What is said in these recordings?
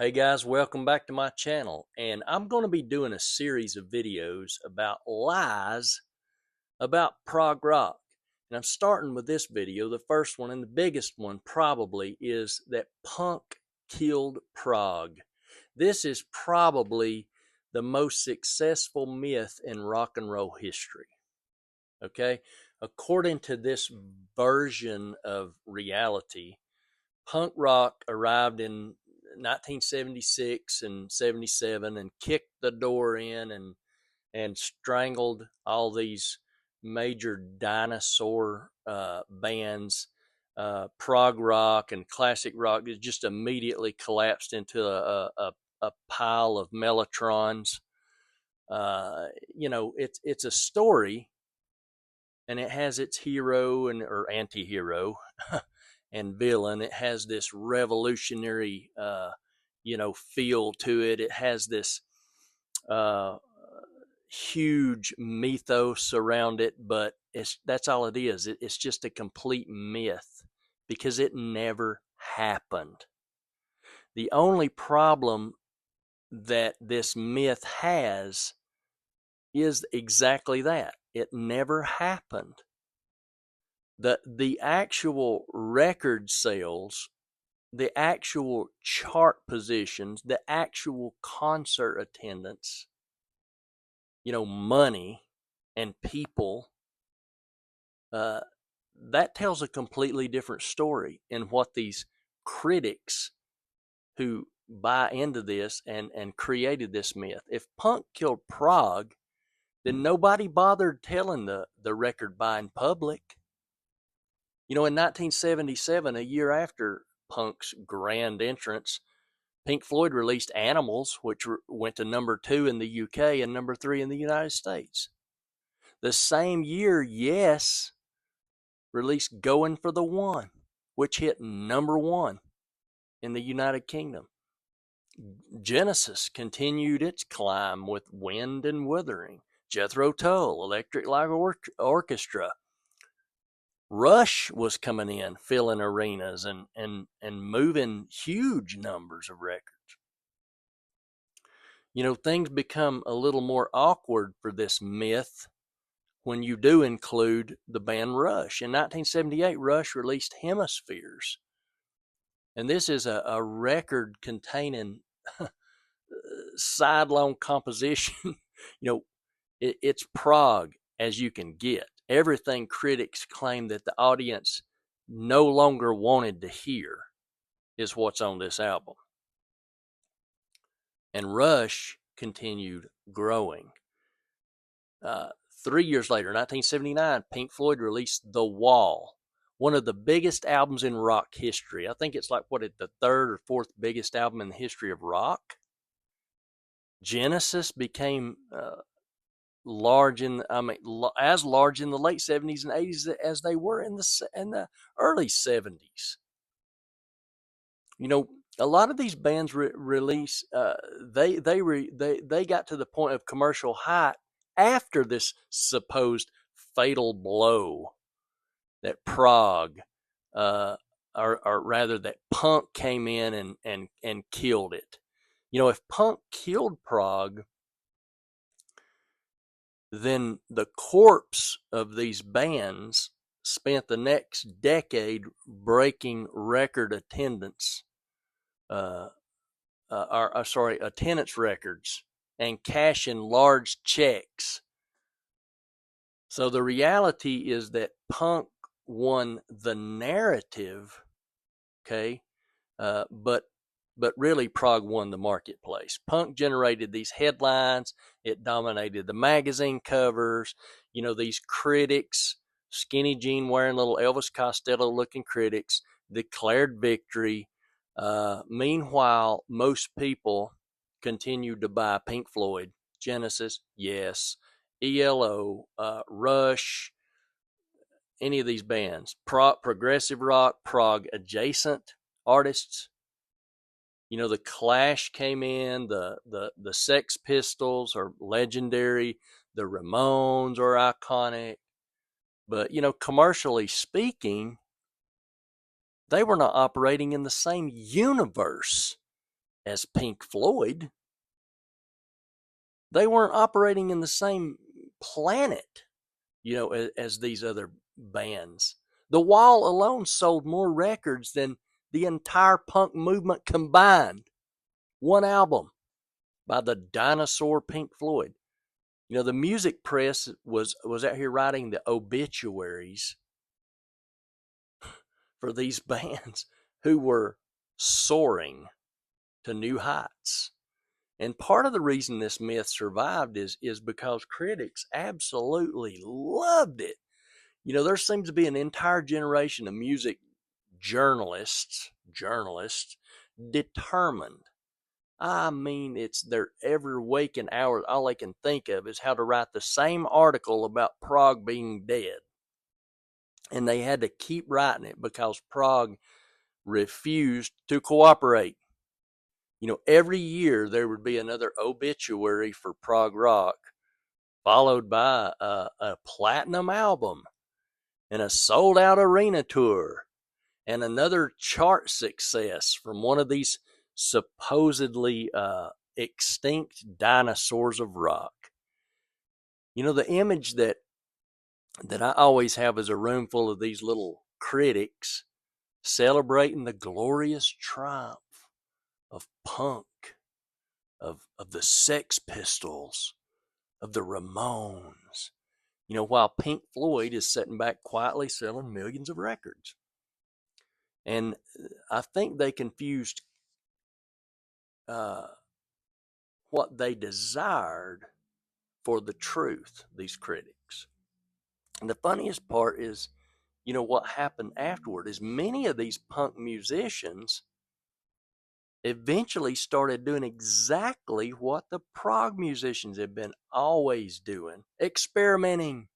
Hey guys, welcome back to my channel. And I'm going to be doing a series of videos about lies about prog rock. And I'm starting with this video. The first one and the biggest one probably is that punk killed prog. This is probably the most successful myth in rock and roll history. Okay? According to this version of reality, punk rock arrived in 1976 and 77 and kicked the door in and strangled all these major dinosaur bands. Prog rock and classic rock just immediately collapsed into a pile of mellotrons. It's a story, and it has its hero or anti-hero and villain. It has this revolutionary, feel to it. It has this uh, huge mythos around it, but that's all it is. It's just a complete myth because it never happened. The only problem that this myth has is exactly that. It never happened. The actual record sales, the actual chart positions, the actual concert attendance, money and people, that tells a completely different story. And what these critics who buy into this and created this myth, if punk killed prog, then nobody bothered telling the record buying public. In 1977, a year after punk's grand entrance, Pink Floyd released Animals, which went to number 2 in the UK and number 3 in the United States. The same year, Yes released Going for the One, which hit number 1 in the United Kingdom. Genesis continued its climb with Wind and Wuthering. Jethro Tull, Electric Light Orchestra. Rush was coming in, filling arenas and moving huge numbers of records. Things become a little more awkward for this myth when you do include the band Rush. In 1978, Rush released Hemispheres. And this is a record containing sidelong composition. It's prog as you can get. Everything critics claim that the audience no longer wanted to hear is what's on this album. And Rush continued growing. 3 years later, 1979, Pink Floyd released The Wall, one of the biggest albums in rock history. I think it's the third or fourth biggest album in the history of rock. Genesis became large as large in the late 70s and 80s as they were in the early 70s. A lot of these bands release they got to the point of commercial height after this supposed fatal blow that prog or rather that punk came in and killed it. If punk killed prog, then the corpse of these bands spent the next decade breaking record attendance, attendance records and cashing large checks. So the reality is that punk won the narrative, okay, but really prog won the marketplace. Punk generated these headlines. It dominated the magazine covers. These critics, skinny jean wearing little Elvis Costello looking critics, declared victory. Meanwhile, most people continued to buy Pink Floyd, Genesis, Yes, ELO, Rush, any of these bands, progressive rock, prog adjacent artists. The Clash came in, the Sex Pistols are legendary, the Ramones are iconic, but commercially speaking, they were not operating in the same universe as Pink Floyd. They weren't operating in the same planet, as these other bands. The Wall alone sold more records than the entire punk movement combined. One album by the dinosaur Pink Floyd. The music press was out here writing the obituaries for these bands who were soaring to new heights. And part of the reason this myth survived is because critics absolutely loved it. There seems to be an entire generation of music journalists determined. I mean, it's their every waking hour. All they can think of is how to write the same article about Prog being dead. And they had to keep writing it because Prog refused to cooperate. Every year there would be another obituary for prog rock, followed by a platinum album and a sold out arena tour and another chart success from one of these supposedly extinct dinosaurs of rock. The image that I always have is a room full of these little critics celebrating the glorious triumph of punk, of the Sex Pistols, of the Ramones, while Pink Floyd is sitting back quietly selling millions of records. And I think they confused what they desired for the truth, these critics. And the funniest part is, what happened afterward is many of these punk musicians eventually started doing exactly what the prog musicians have been always doing, experimenting.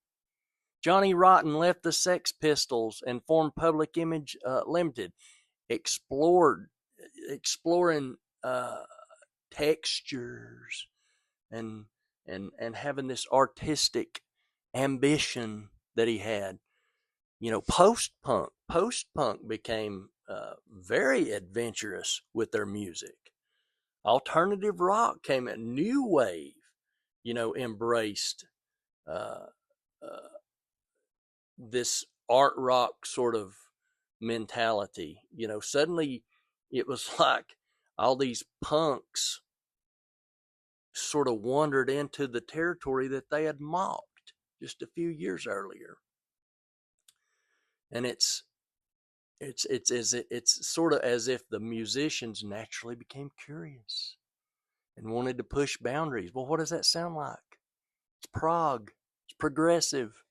Johnny Rotten left the Sex Pistols and formed Public Image Limited, exploring textures and having this artistic ambition that he had. Post-punk became very adventurous with their music. Alternative rock came at new wave, embraced this art rock sort of mentality. Suddenly it was like all these punks sort of wandered into the territory that they had mocked just a few years earlier. And it's sort of as if the musicians naturally became curious and wanted to push boundaries. Well, what does that sound like? It's prog. It's progressive.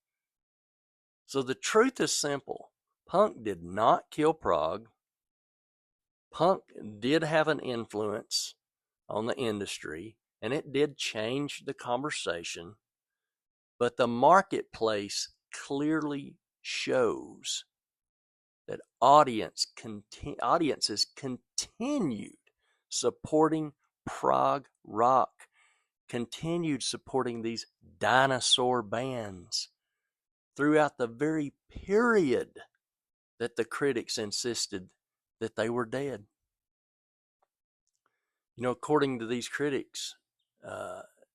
So the truth is simple. Punk did not kill prog. Punk did have an influence on the industry, and it did change the conversation. But the marketplace clearly shows that audiences continued supporting prog rock, continued supporting these dinosaur bands throughout the very period that the critics insisted that they were dead. According to these critics,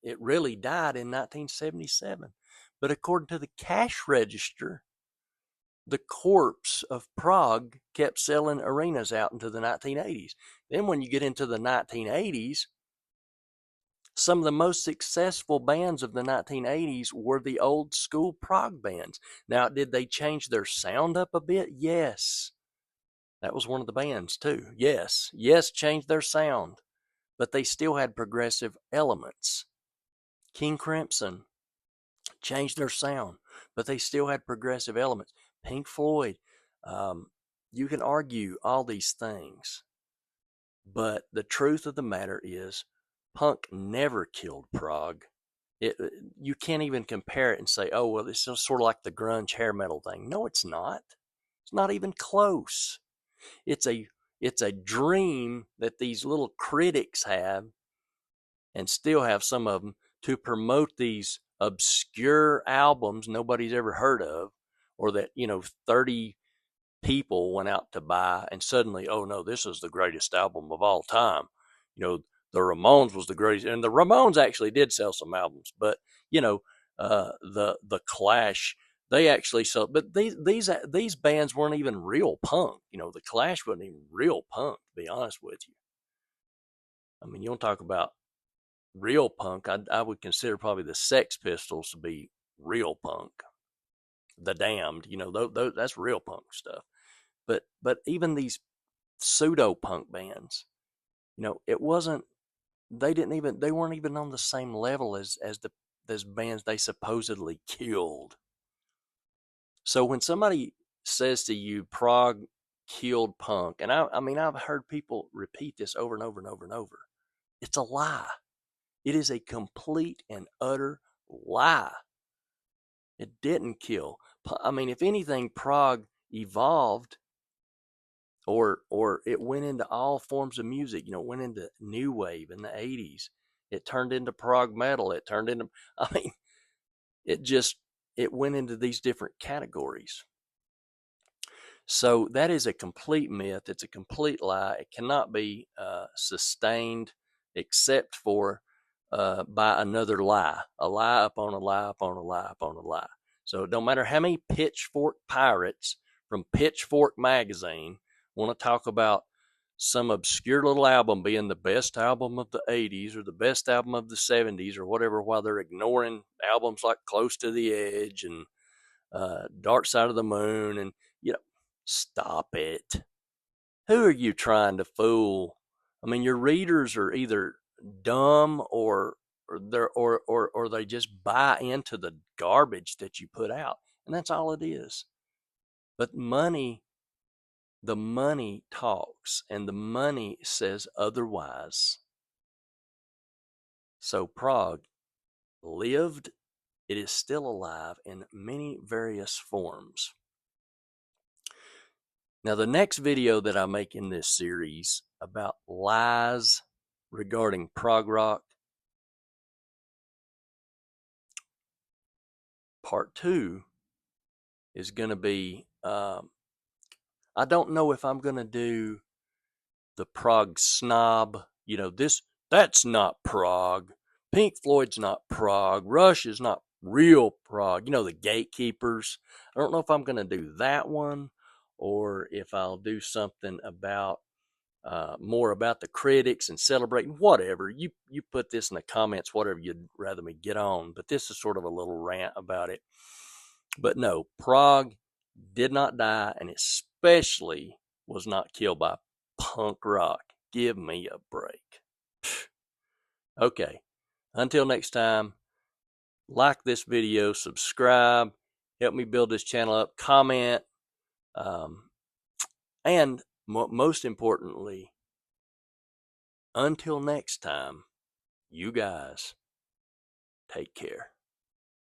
it really died in 1977. But according to the cash register, the corpse of Prog kept selling arenas out into the 1980s. Then when you get into the 1980s, some of the most successful bands of the 1980s were the old school prog bands. Now, did they change their sound up a bit? Yes. That was one of the bands too. Yes, changed their sound, but they still had progressive elements. King Crimson changed their sound, but they still had progressive elements. Pink Floyd, you can argue all these things, but the truth of the matter is punk never killed prog. You can't even compare it and say, oh, well, it's sort of like the grunge hair metal thing. No, it's not. It's not even close. It's a dream that these little critics have, and still have some of them, to promote these obscure albums nobody's ever heard of, or that 30 people went out to buy, and suddenly, oh no, this is the greatest album of all time. the Ramones was the greatest, and the Ramones actually did sell some albums, but the Clash, they actually sold, but these bands weren't even real punk. The Clash wasn't even real punk, to be honest with you. I mean, you want to talk about real punk? I would consider probably the Sex Pistols to be real punk. The Damned, that's real punk stuff. But even these pseudo punk bands, it wasn't. They weren't even on the same level as those bands they supposedly killed. So when somebody says to you, Prog killed punk, and I mean, I've heard people repeat this over and over and over and over. It's a lie. It is a complete and utter lie. It didn't kill. I mean, if anything, Prog evolved, or it went into all forms of music. It went into new wave in the 80s. It turned into prog metal. It turned into, I mean, it went into these different categories. So that is a complete myth. It's a complete lie. It cannot be sustained except for by another lie, a lie upon a lie upon a lie upon a lie. So it don't matter how many pitchfork pirates from Pitchfork magazine want to talk about some obscure little album being the best album of the 80s or the best album of the 70s or whatever, while they're ignoring albums like Close to the Edge and Dark Side of the Moon. And stop it. Who are you trying to fool? I mean, your readers are either dumb or they just buy into the garbage that you put out, and that's all it is. But the money talks, and the money says otherwise. So Prog lived. It is still alive in many various forms. Now, the next video that I make in this series about lies regarding prog rock, part 2, is going to be, I don't know if I'm going to do the prog snob, that's not prog. Pink Floyd's not prog. Rush is not real prog. The gatekeepers. I don't know if I'm going to do that one, or if I'll do something about more about the critics and celebrating, whatever. You put this in the comments, whatever you'd rather me get on. But this is sort of a little rant about it. But no, Prog did not die, and especially was not killed by punk rock. Give me a break. Okay, until next time, like this video, subscribe, help me build this channel up, comment, and most importantly, until next time, you guys take care.